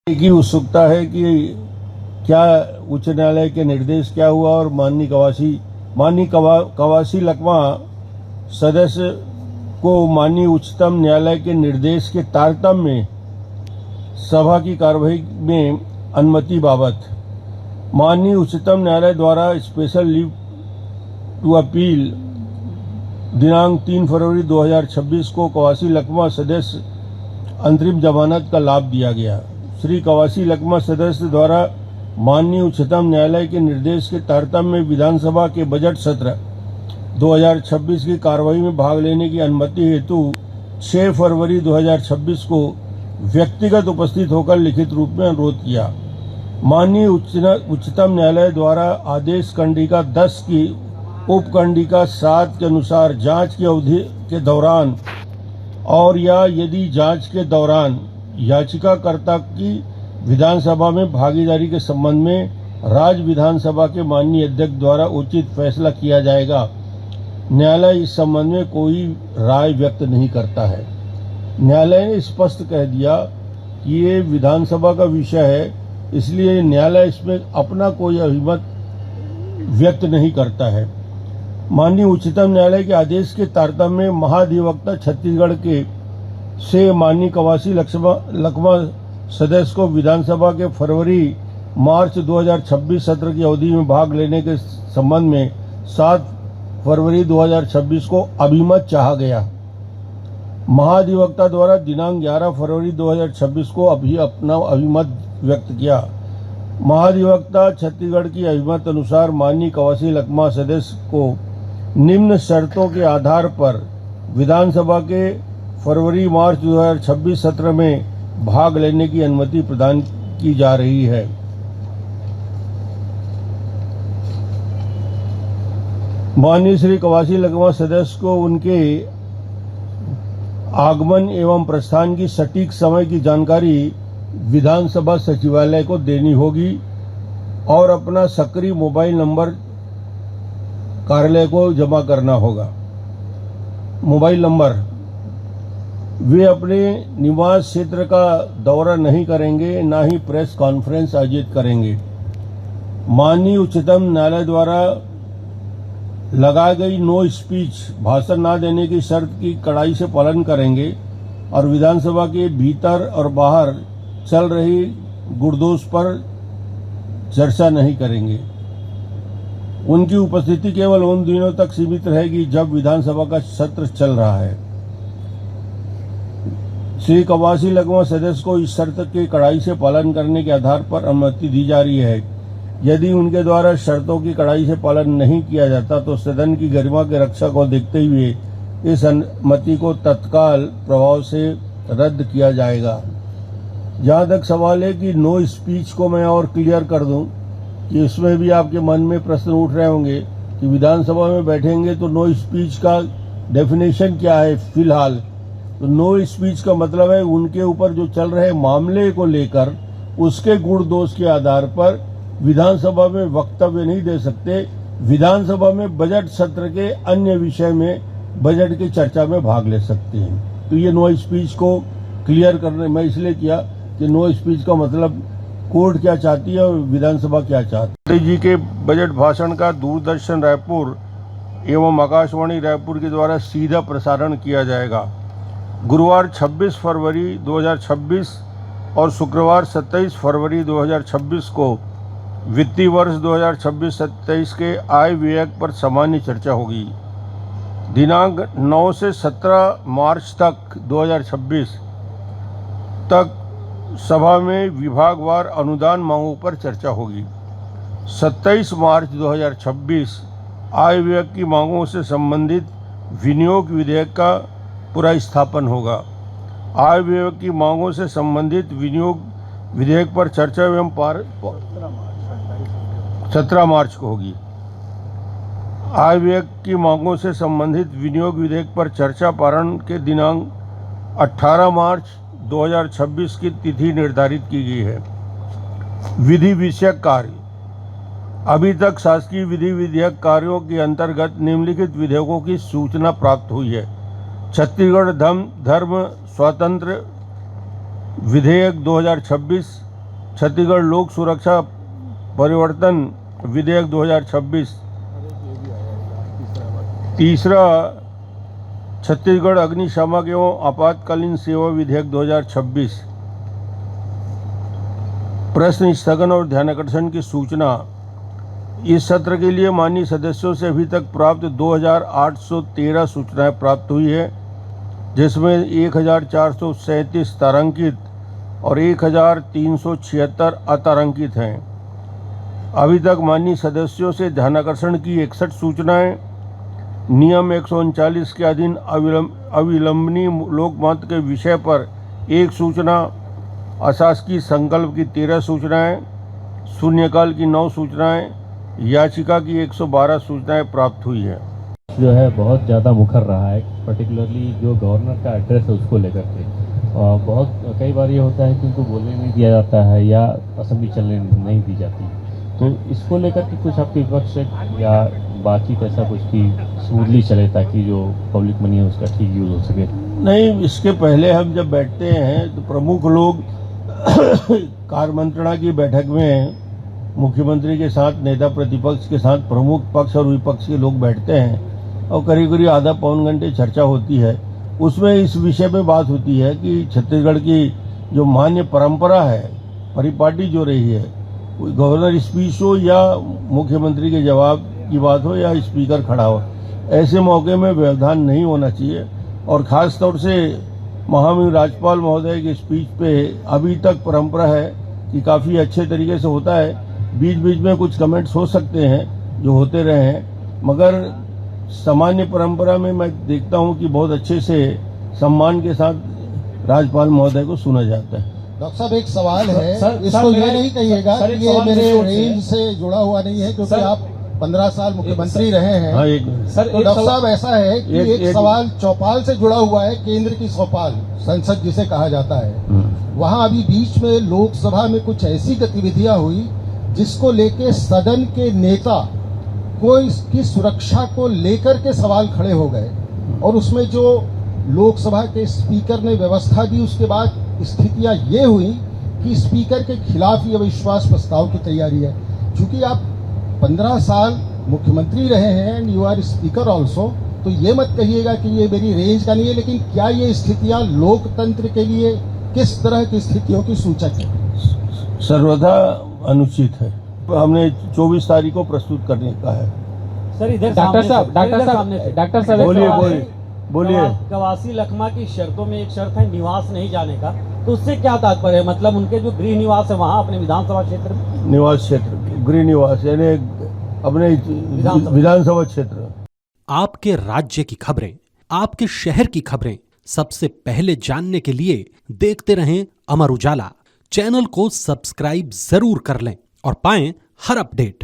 एक ही उत्सुकता है कि क्या उच्च न्यायालय के निर्देश क्या हुआ और माननीय कवासी लकवा सदस्य को माननीय उच्चतम न्यायालय के निर्देश के तारतम्य में सभा की कार्यवाही में अनुमति बाबत माननीय उच्चतम न्यायालय द्वारा स्पेशल लीव टू अपील दिनांक 3 फरवरी 2026 को कवासी लकवा सदस्य अंतरिम जमानत का लाभ दिया गया। श्री कवासी लकवा सदस्य द्वारा माननीय उच्चतम न्यायालय के निर्देश के तारतम्य में विधानसभा के बजट सत्र 2026 की कार्यवाही में भाग लेने की अनुमति हेतु 6 फरवरी 2026 को व्यक्तिगत उपस्थित होकर लिखित रूप में अनुरोध किया। माननीय उच्चतम न्यायालय द्वारा आदेश कंडिका 10 की उपकंडिका 7 के अनुसार जांच की अवधि के दौरान और या यदि जांच के दौरान याचिकाकर्ता की विधानसभा में भागीदारी के संबंध में राज्य विधानसभा के माननीय अध्यक्ष द्वारा उचित फैसला किया जाएगा। न्यायालय इस संबंध में कोई राय व्यक्त नहीं करता है। न्यायालय ने स्पष्ट कह दिया कि ये विधानसभा का विषय है, इसलिए न्यायालय इसमें अपना कोई अभिमत व्यक्त नहीं करता है। माननीय उच्चतम न्यायालय के आदेश के तारतम्य में महाधिवक्ता छत्तीसगढ़ के से माननीय कवासी लकवा सदस्य को विधानसभा के फरवरी मार्च 2026 सत्र की अवधि में भाग लेने के संबंध में 7 फरवरी 2026 को अभिमत चाहा गया। महाधिवक्ता द्वारा दिनांक 11 फरवरी 2026 को अपना अभिमत व्यक्त किया। महाधिवक्ता छत्तीसगढ़ की अभिमत अनुसार माननीय कवासी लकवा सदस्य को निम्न शर्तों के आधार पर विधानसभा के फरवरी मार्च 2026 सत्र में भाग लेने की अनुमति प्रदान की जा रही है। माननीय श्री कवासी लकवा सदस्य को उनके आगमन एवं प्रस्थान की सटीक समय की जानकारी विधानसभा सचिवालय को देनी होगी और अपना सक्रिय मोबाइल नंबर कार्यालय को जमा करना होगा। मोबाइल नंबर वे अपने निवास क्षेत्र का दौरा नहीं करेंगे, ना ही प्रेस कॉन्फ्रेंस आयोजित करेंगे। माननीय उच्चतम न्यायालय द्वारा लगाई गई नो स्पीच भाषण न देने की शर्त की कड़ाई से पालन करेंगे और विधानसभा के भीतर और बाहर चल रही गुड़दोष पर चर्चा नहीं करेंगे। उनकी उपस्थिति केवल उन दिनों तक सीमित रहेगी जब विधानसभा का सत्र चल रहा है। श्री कवासी लकवा सदस्य को इस शर्त के कड़ाई से पालन करने के आधार पर अनुमति दी जा रही है। यदि उनके द्वारा शर्तों की कड़ाई से पालन नहीं किया जाता तो सदन की गरिमा के रक्षा को देखते हुए इस अनुमति को तत्काल प्रभाव से रद्द किया जाएगा। जहां तक सवाल है कि नो स्पीच को मैं और क्लियर कर दूं कि इसमें भी आपके मन में प्रश्न उठ रहे होंगे कि विधानसभा में बैठेंगे तो नो स्पीच का डेफिनेशन क्या है। फिलहाल तो नो स्पीच का मतलब है उनके ऊपर जो चल रहे मामले को लेकर उसके गुण दोष के आधार पर विधानसभा में वक्तव्य नहीं दे सकते। विधानसभा में बजट सत्र के अन्य विषय में बजट की चर्चा में भाग ले सकते हैं। तो ये नो स्पीच को क्लियर करने मैं इसलिए किया कि नो स्पीच का मतलब कोर्ट क्या चाहती है और विधानसभा क्या चाहती है। जी के बजट भाषण का दूरदर्शन रायपुर एवं आकाशवाणी रायपुर के द्वारा सीधा प्रसारण किया जाएगा। गुरुवार 26 फरवरी 2026 और शुक्रवार 27 फरवरी 2026 को वित्तीय वर्ष 2026-27 के आय व्यय पर सामान्य चर्चा होगी। दिनांक 9 से 17 मार्च तक 2026 तक सभा में विभागवार अनुदान मांगों पर चर्चा होगी। 27 मार्च 2026 आय व्यय की मांगों से संबंधित विनियोग विधेयक का पुनर्स्थापन होगा। आय व्यय की मांगों से संबंधित विनियोग विधेयक पर चर्चा एवं 17 मार्च को होगी। आय व्यय की मांगों से संबंधित विनियोग विधेयक पर चर्चा पारण के दिनांक 18 मार्च 2026 की तिथि निर्धारित की गई है। विधि विषयक कार्य अभी तक शासकीय विधि विधेयक कार्यों के अंतर्गत निम्नलिखित विधेयकों की सूचना प्राप्त हुई है। छत्तीसगढ़ धर्म स्वतंत्र विधेयक 2026, छत्तीसगढ़ लोक सुरक्षा परिवर्तन विधेयक 2026। तीसरा, छत्तीसगढ़ अग्निशामक एवं आपातकालीन सेवा विधेयक 2026। प्रश्न स्थगन और ध्यानाकर्षण की सूचना। इस सत्र के लिए माननीय सदस्यों से अभी तक प्राप्त 2813 सूचनाएं प्राप्त हुई है, जिसमें 1437 तारांकित और 1376 अतारांकित हैं। अभी तक माननीय सदस्यों से ध्यानाकर्षण की 61 सूचनाएं, नियम 139 के अधीन अविलंबनीय लोकमत के विषय पर 1 सूचना, अशासकीय संकल्प की 13 सूचनाएं, शून्यकाल की 9 सूचनाएं, याचिका की 112 सूचनाएं प्राप्त हुई है। जो है बहुत ज़्यादा मुखर रहा है, पर्टिकुलरली जो गवर्नर का एड्रेस है उसको लेकर के। और बहुत कई बार ये होता है कि उनको बोलने नहीं दिया जाता है या असेंबली चलने नहीं दी जाती, तो इसको लेकर के कुछ आपके विपक्ष या बातचीत ऐसा कुछ की स्मूथली चले ताकि जो पब्लिक मनी है उसका ठीक यूज हो सके। नहीं, इसके पहले हम जब बैठते हैं तो प्रमुख लोग कार्य मंत्रणा की बैठक में मुख्यमंत्री के साथ, नेता प्रतिपक्ष के साथ प्रमुख पक्ष और विपक्ष के लोग बैठते हैं और करीब करीब आधा पौन घंटे चर्चा होती है। उसमें इस विषय पे बात होती है कि छत्तीसगढ़ की जो मान्य परंपरा है, परिपाटी जो रही है, गवर्नर स्पीच हो या मुख्यमंत्री के जवाब की बात हो या स्पीकर खड़ा हो, ऐसे मौके में व्यवधान नहीं होना चाहिए। और खास तौर से महामहिम राज्यपाल महोदय की स्पीच पे अभी तक परंपरा है कि काफ़ी अच्छे तरीके से होता है। बीच बीच में कुछ कमेंट्स हो सकते हैं जो होते रहे हैं, मगर सामान्य परंपरा में मैं देखता हूं कि बहुत अच्छे से सम्मान के साथ राज्यपाल महोदय को सुना जाता है। डॉक्टर साहब, एक सवाल है, इसको ये नहीं कहिएगा कि ये मेरे रेंज से जुड़ा हुआ नहीं है, क्योंकि आप 15 साल मुख्यमंत्री रहे हैं। हाँ, एक सर, तो डॉक्टर साहब ऐसा है कि एक सवाल चौपाल से जुड़ा हुआ है, केंद्र की चौपाल, संसद जिसे कहा जाता है। वहां अभी बीच में लोकसभा में कुछ ऐसी गतिविधियां हुई जिसको लेके सदन के नेता को इसकी सुरक्षा को लेकर के सवाल खड़े हो गए, और उसमें जो लोकसभा के स्पीकर ने व्यवस्था दी, उसके बाद स्थितियां ये हुई कि स्पीकर के खिलाफ ये अविश्वास प्रस्ताव की तैयारी है। चूंकि आप 15 साल मुख्यमंत्री रहे हैं and you are speaker also, तो ये मत कहिएगा कि ये मेरी रेंज का नहीं है, लेकिन क्या ये स्थितियां लोकतंत्र के लिए किस तरह की स्थितियों की सूचक है? सर्वथा अनुचित है। हमने 24 तारीख को प्रस्तुत करने का है। सर, इधर डॉक्टर साहब बोलिए। कवासी लखमा की शर्तों में एक शर्त है निवास नहीं जाने का, तो उससे क्या तात्पर्य है? मतलब उनके जो गृह निवास है वहाँ अपने विधानसभा क्षेत्र में, निवास क्षेत्र, गृह निवास यानी अपने विधानसभा क्षेत्र। आपके राज्य की खबरें, आपके शहर की खबरें सबसे पहले जानने के लिए देखते रहें अमर उजाला। चैनल को सब्सक्राइब जरूर कर लें और पाएं हर अपडेट।